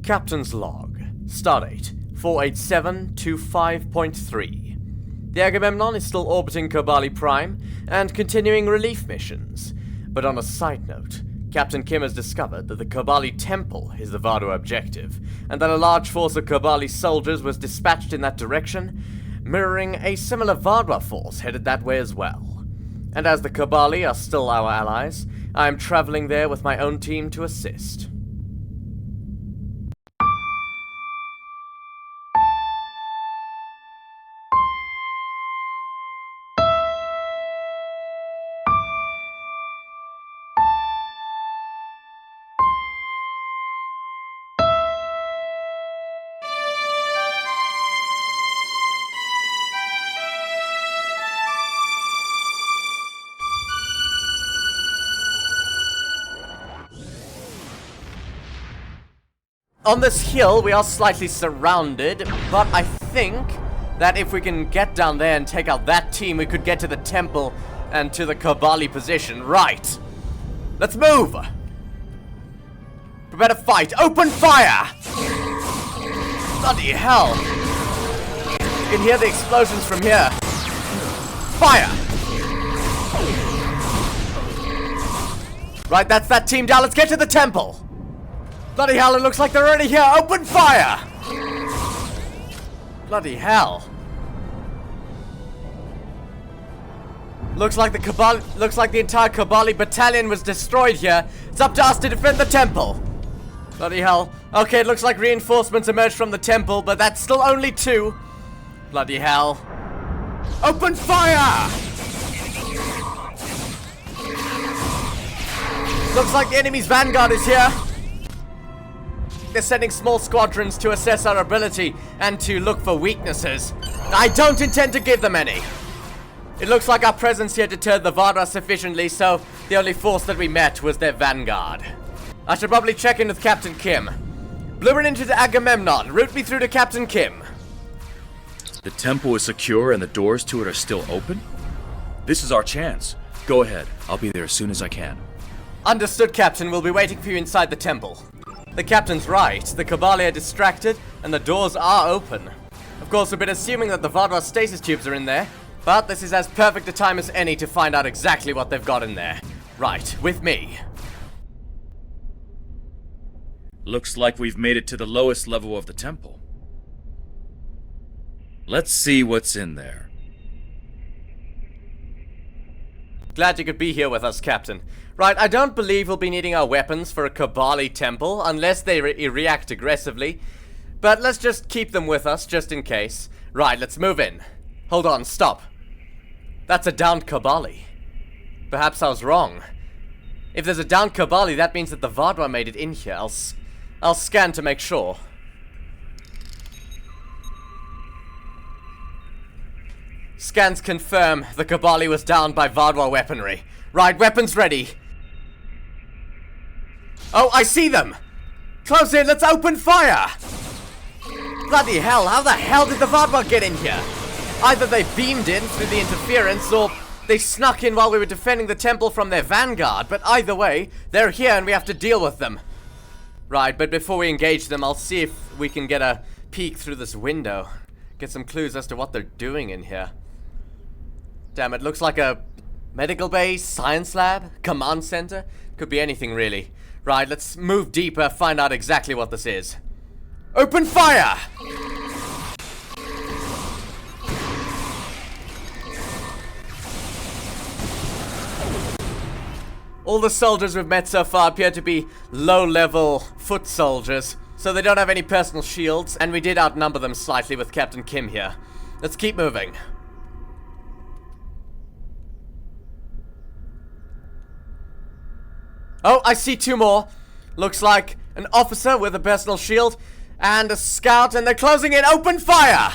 Captain's Log. Stardate 48725.3. The Agamemnon is still orbiting Kobali Prime and continuing relief missions. But on a side note, Captain Kim has discovered that the Kobali Temple is the Vaadwaur objective, and that a large force of Kobali soldiers was dispatched in that direction, mirroring a similar Vaadwaur force headed that way as well. And as the Kobali are still our allies, I am traveling there with my own team to assist. On this hill, we are slightly surrounded, but I think that if we can get down there and take out that team, we could get to the temple and to the Kobali position. Right. Let's move. Prepare to fight. Open fire! Bloody hell. You can hear the explosions from here. Fire! Right, that's that team down. Let's get to the temple. Bloody hell, it looks like they're already here! Open fire! Bloody hell. Looks like the entire Kobali battalion was destroyed here. It's up to us to defend the temple. Bloody hell. Okay, it looks like reinforcements emerged from the temple, but that's still only 2. Bloody hell. Open fire! Looks like the enemy's vanguard is here. They're sending small squadrons to assess our ability and to look for weaknesses. I don't intend to give them any. It looks like our presence here deterred the Vaadwaur sufficiently, so the only force that we met was their vanguard. I should probably check in with Captain Kim. Blueprint into the Agamemnon. Route me through to Captain Kim. The temple is secure and the doors to it are still open? This is our chance. Go ahead. I'll be there as soon as I can. Understood, Captain. We'll be waiting for you inside the temple. The captain's right. The Kobali are distracted, and the doors are open. Of course, we've been assuming that the Vaadwaur stasis tubes are in there, but this is as perfect a time as any to find out exactly what they've got in there. Right, with me. Looks like we've made it to the lowest level of the temple. Let's see what's in there. Glad you could be here with us, Captain. Right, I don't believe we'll be needing our weapons for a Kobali temple, unless they react aggressively. But let's just keep them with us, just in case. Right, let's move in. Hold on, stop. That's a downed Kobali. Perhaps I was wrong. If there's a downed Kobali, that means that the Vaadwaur made it in here. I'll scan to make sure. Scans confirm the Kobali was downed by Vaadwaur weaponry. Right, weapons ready. Oh, I see them! Close in, let's open fire! Bloody hell, how the hell did the Vaadwaur get in here? Either they beamed in through the interference, or they snuck in while we were defending the temple from their vanguard, but either way, they're here and we have to deal with them. Right, but before we engage them, I'll see if we can get a peek through this window. Get some clues as to what they're doing in here. Damn, it looks like a medical base, science lab, command center. Could be anything, really. Right, let's move deeper, find out exactly what this is. Open fire! All the soldiers we've met so far appear to be low-level foot soldiers, so they don't have any personal shields, and we did outnumber them slightly with Captain Kim here. Let's keep moving. Oh, I see 2 more. Looks like an officer with a personal shield and a scout, and they're closing in. Open fire!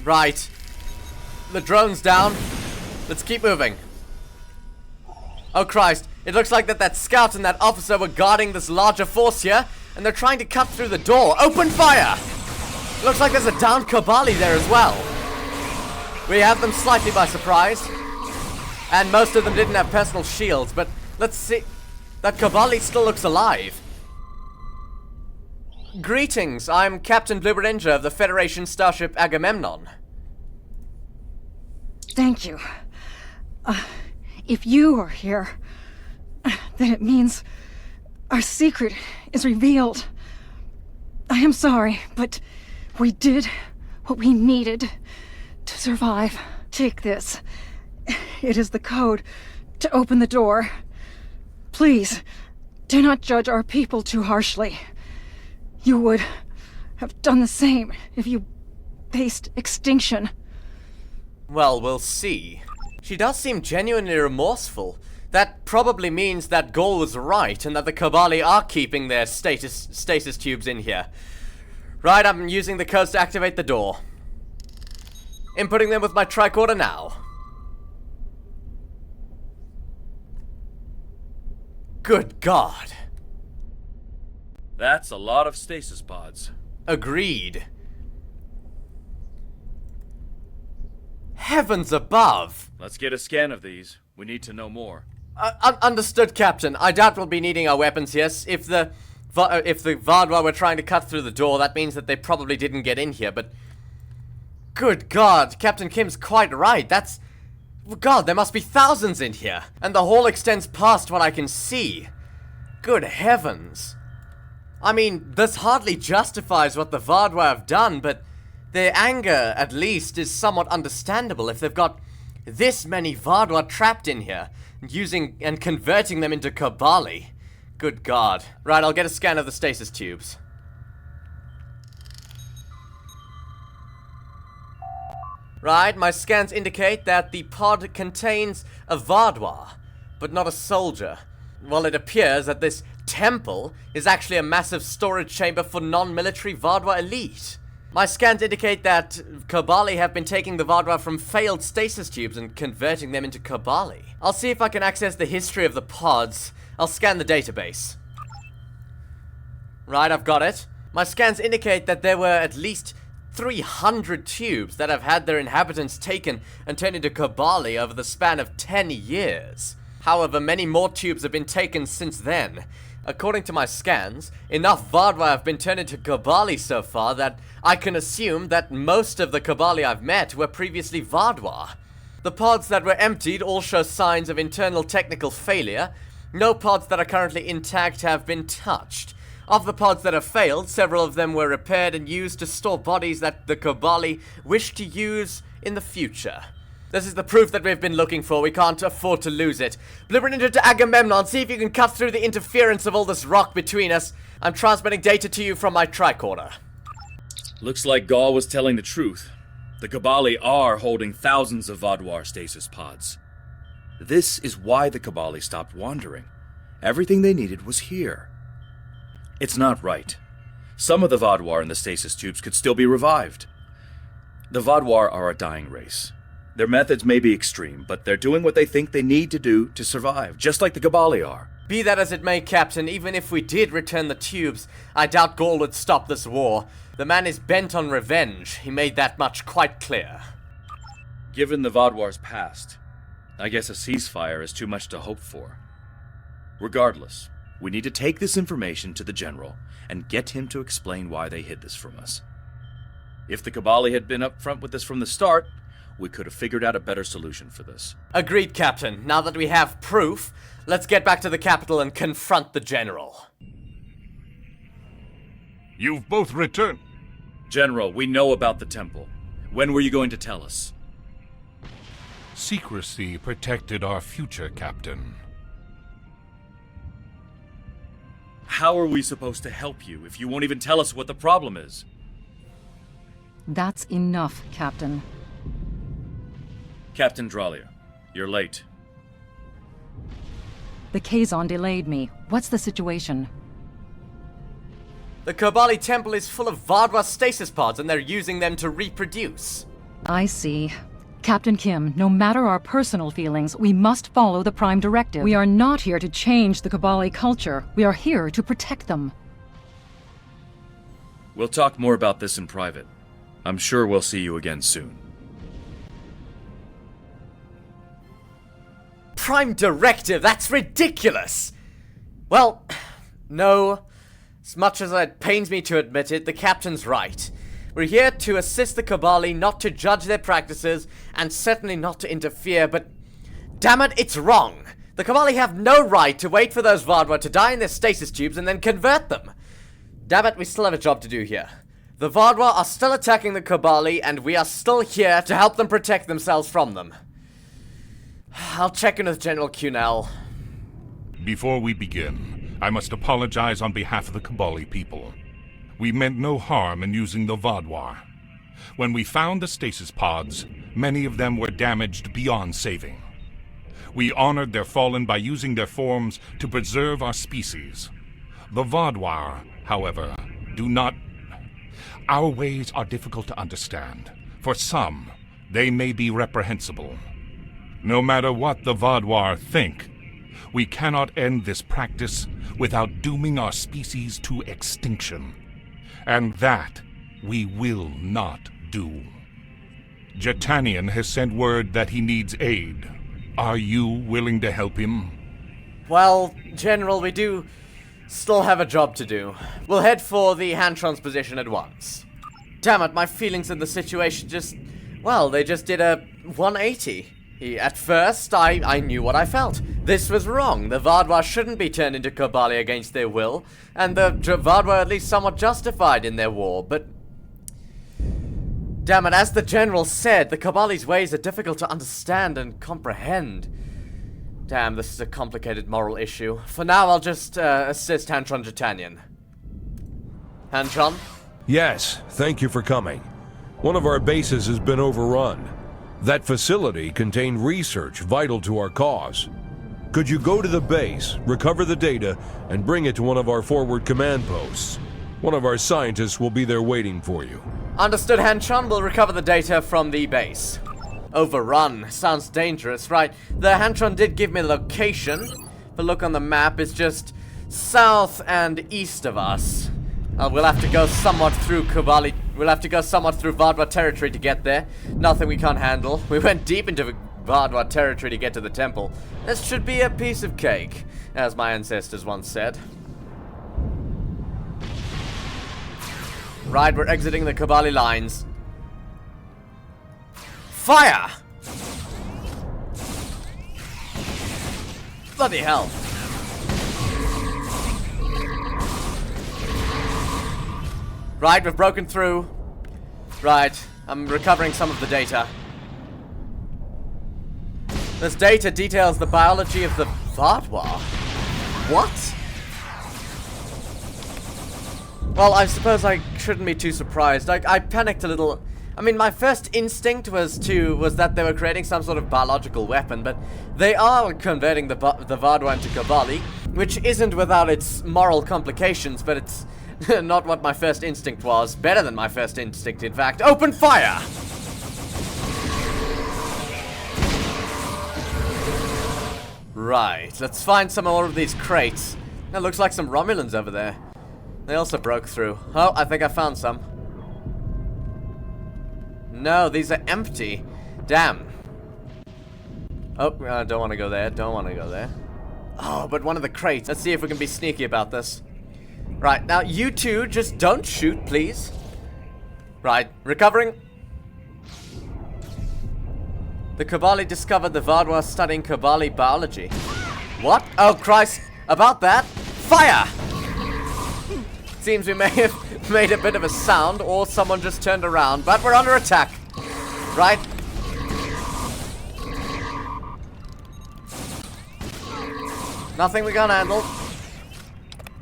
Right. The drone's down. Let's keep moving. Oh Christ, it looks like that scout and that officer were guarding this larger force here, and they're trying to cut through the door. Open fire! Looks like there's a downed Kobali there as well. We have them slightly by surprise. And most of them didn't have personal shields, but let's see. That Kobali still looks alive. Greetings, I'm Captain Blueberinger of the Federation starship Agamemnon. Thank you. If you are here, then it means our secret is revealed. I am sorry, but we did what we needed to survive. Take this. It is the code to open the door. Please, do not judge our people too harshly. You would have done the same if you faced extinction. Well, we'll see. She does seem genuinely remorseful. That probably means that Gaul was right and that the Kobali are keeping their stasis tubes in here. Right, I'm using the codes to activate the door. Inputting them with my tricorder now. Good God. That's a lot of stasis pods. Agreed. Heavens above! Let's get a scan of these. We need to know more. Understood, Captain. I doubt we'll be needing our weapons, yes. If the Vaadwaur were trying to cut through the door, that means that they probably didn't get in here, but... Good God, Captain Kim's quite right. That's... God, there must be thousands in here. And the hall extends past what I can see. Good heavens. I mean, this hardly justifies what the Vaadwaur have done, but their anger, at least, is somewhat understandable if they've got this many Vaadwaur trapped in here, using and converting them into Kobali. Good God. Right, I'll get a scan of the stasis tubes. Right, my scans indicate that the pod contains a Vaadwaur, but not a soldier. Well, it appears that this temple is actually a massive storage chamber for non-military Vaadwaur elite. My scans indicate that Kobali have been taking the Vaadwaur from failed stasis tubes and converting them into Kobali. I'll see if I can access the history of the pods. I'll scan the database. Right, I've got it. My scans indicate that there were at least 300 tubes that have had their inhabitants taken and turned into Kobali over the span of 10 years. However, many more tubes have been taken since then. According to my scans, enough Vaadwaur have been turned into Kobali so far that I can assume that most of the Kobali I've met were previously Vaadwaur. The pods that were emptied all show signs of internal technical failure. No pods that are currently intact have been touched. Of the pods that have failed, several of them were repaired and used to store bodies that the Kobali wish to use in the future. This is the proof that we've been looking for. We can't afford to lose it. Blueberry to Agamemnon, see if you can cut through the interference of all this rock between us. I'm transmitting data to you from my tricorder. Looks like Gaul was telling the truth. The Kobali are holding thousands of Vaadwaur stasis pods. This is why the Kobali stopped wandering. Everything they needed was here. It's not right. Some of the Vaadwaur in the stasis tubes could still be revived. The Vaadwaur are a dying race. Their methods may be extreme, but they're doing what they think they need to do to survive, just like the Kobali are. Be that as it may, Captain, even if we did return the tubes, I doubt Gaul would stop this war. The man is bent on revenge. He made that much quite clear. Given the Vaadwaur's past, I guess a ceasefire is too much to hope for. Regardless, we need to take this information to the General and get him to explain why they hid this from us. If the Kobali had been upfront with this from the start, we could have figured out a better solution for this. Agreed, Captain. Now that we have proof, let's get back to the capital and confront the General. You've both returned. General, we know about the temple. When were you going to tell us? Secrecy protected our future, Captain. How are we supposed to help you if you won't even tell us what the problem is? That's enough, Captain. Captain Dralia, you're late. The Kazon delayed me. What's the situation? The Kobali temple is full of Vaadwaur stasis pods and they're using them to reproduce. I see. Captain Kim, no matter our personal feelings, we must follow the Prime Directive. We are not here to change the Kobali culture. We are here to protect them. We'll talk more about this in private. I'm sure we'll see you again soon. prime directive. That's ridiculous. Well, no. As much as it pains me to admit it, the captain's right. We're here to assist the Kobali, not to judge their practices, and certainly not to interfere, but damn it, it's wrong. The Kobali have no right to wait for those Vaadwaur to die in their stasis tubes and then convert them. Damn it, we still have a job to do here. The Vaadwaur are still attacking the Kobali, and we are still here to help them protect themselves from them. I'll check in with General Cunel. Before we begin, I must apologize on behalf of the Kobali people. We meant no harm in using the Vaadwaur. When we found the stasis pods, many of them were damaged beyond saving. We honored their fallen by using their forms to preserve our species. The Vaadwaur, however, do not... Our ways are difficult to understand. For some, they may be reprehensible. No matter what the Vaadwaur think, we cannot end this practice without dooming our species to extinction. And that we will not do. Jetanian has sent word that he needs aid. Are you willing to help him? Well, General, we do still have a job to do. We'll head for the Hantron's position at once. Damn it, my feelings in the situation just... well, they just did a 180. At first, I knew what I felt. This was wrong. The Vaadwaur shouldn't be turned into Kobali against their will, and the Vaadwaur at least somewhat justified in their war, but... damn it, as the General said, the Kobali's ways are difficult to understand and comprehend. Damn, this is a complicated moral issue. For now, I'll just assist Hantron Jetanian. Hantron? Yes, thank you for coming. One of our bases has been overrun. That facility contained research vital to our cause. Could you go to the base, recover the data, and bring it to one of our forward command posts? One of our scientists will be there waiting for you. Understood, Hantron. We'll recover the data from the base. Overrun. Sounds dangerous, right? The Hantron did give me the location. The look on the map is just south and east of us. We'll have to go somewhat through Kobali. We'll have to go somewhat through Vaadwaur territory to get there. Nothing we can't handle. We went deep into Vaadwaur territory to get to the temple. This should be a piece of cake, as my ancestors once said. Right, we're exiting the Kobali lines. Fire! Bloody hell. Right, we've broken through. Right, I'm recovering some of the data. This data details the biology of the Vaadwaur. What? Well, I suppose I shouldn't be too surprised. I panicked a little. I mean, my first instinct was that they were creating some sort of biological weapon, but they are converting the Vaadwaur into Kobali, which isn't without its moral complications, but it's not what my first instinct was. Better than my first instinct, in fact. Open fire! Right, let's find some more of these crates. That looks like some Romulans over there. They also broke through. Oh, I think I found some. No, these are empty. Damn. Oh, I don't want to go there. Don't want to go there. Oh, but one of the crates. Let's see if we can be sneaky about this. Right, now you two just don't shoot, please. Right, recovering. The Kobali discovered the Vaadwaur studying Kobali biology. What? Oh, Christ. About that? Fire! Seems we may have made a bit of a sound, or someone just turned around, but we're under attack. Right? Nothing we can't handle.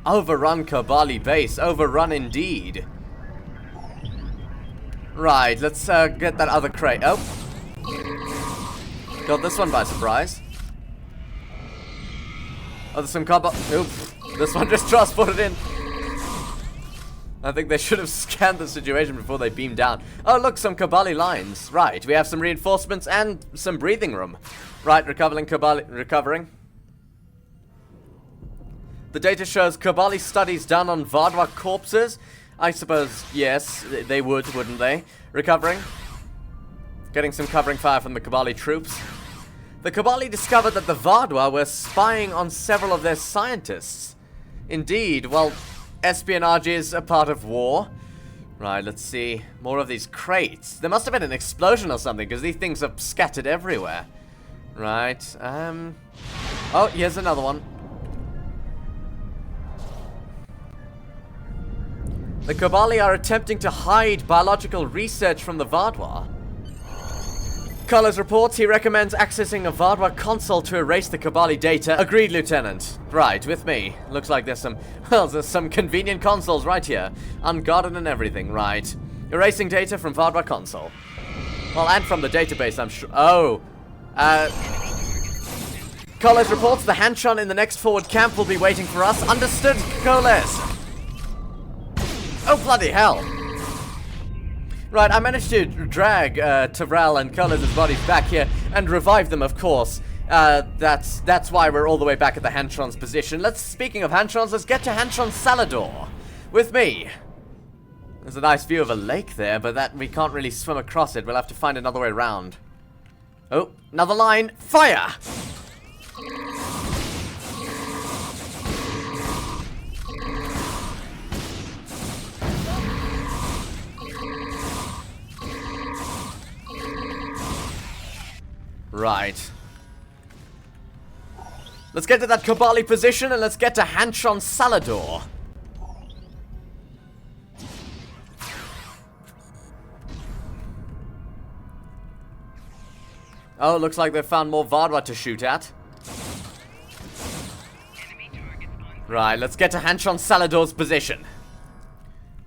Overrun Kobali base. Overrun indeed. Right, let's get that other crate. Oh. Got this one by surprise. Oh, there's some Oop. This one just transported in. I think they should have scanned the situation before they beamed down. Oh, look, some Kobali lines. Right, we have some reinforcements and some breathing room. Right, recovering. The data shows Kobali studies done on Vaadwaur corpses. I suppose, yes, they would, wouldn't they? Recovering. Getting some covering fire from the Kobali troops. The Kobali discovered that the Vaadwaur were spying on several of their scientists. Indeed, well, espionage is a part of war. Right, let's see. More of these crates. There must have been an explosion or something, because these things are scattered everywhere. Right, oh, here's another one. The Kobali are attempting to hide biological research from the Vaadwaur. Colors reports he recommends accessing a Vaadwaur console to erase the Kobali data. Agreed, Lieutenant. Right, with me. Looks like there's some convenient consoles right here. Unguarded and everything, right. Erasing data from Vaadwaur console. Well, and from the database, I'm sure. Oh. Colors reports the Hanchon in the next forward camp will be waiting for us. Understood, Coles. Oh, bloody hell. Right, I managed to drag Terrell and Colors' bodies back here and revive them, of course. That's why we're all the way back at the Hanchon's position. Speaking of Hanchons, let's get to Hanchon Salador. With me. There's a nice view of a lake there, but we can't really swim across it. We'll have to find another way around. Oh, another line. Fire! Right. Let's get to that Kobali position and let's get to Hanchon Salador. Oh, looks like they've found more Vaadwaur to shoot at. Right, let's get to Hanchon Salador's position.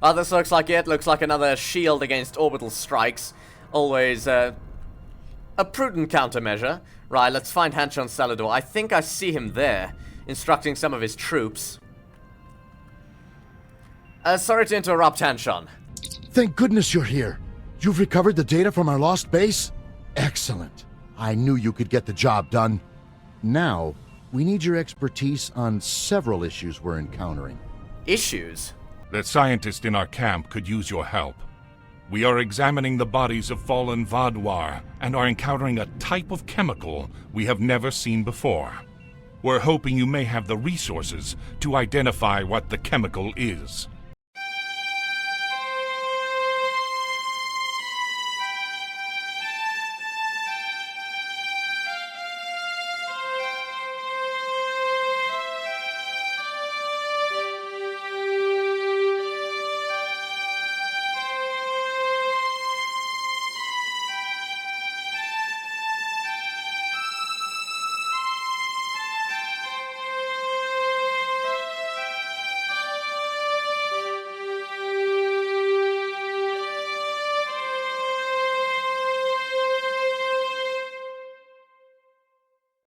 Oh, this looks like it. Looks like another shield against orbital strikes. Always, a prudent countermeasure. Right, let's find Hanchon Salador. I think I see him there, instructing some of his troops. Sorry to interrupt, Hanchon. Thank goodness you're here. You've recovered the data from our lost base? Excellent. I knew you could get the job done. Now, we need your expertise on several issues we're encountering. Issues? The scientist in our camp could use your help. We are examining the bodies of fallen Vaadwaur and are encountering a type of chemical we have never seen before. We're hoping you may have the resources to identify what the chemical is.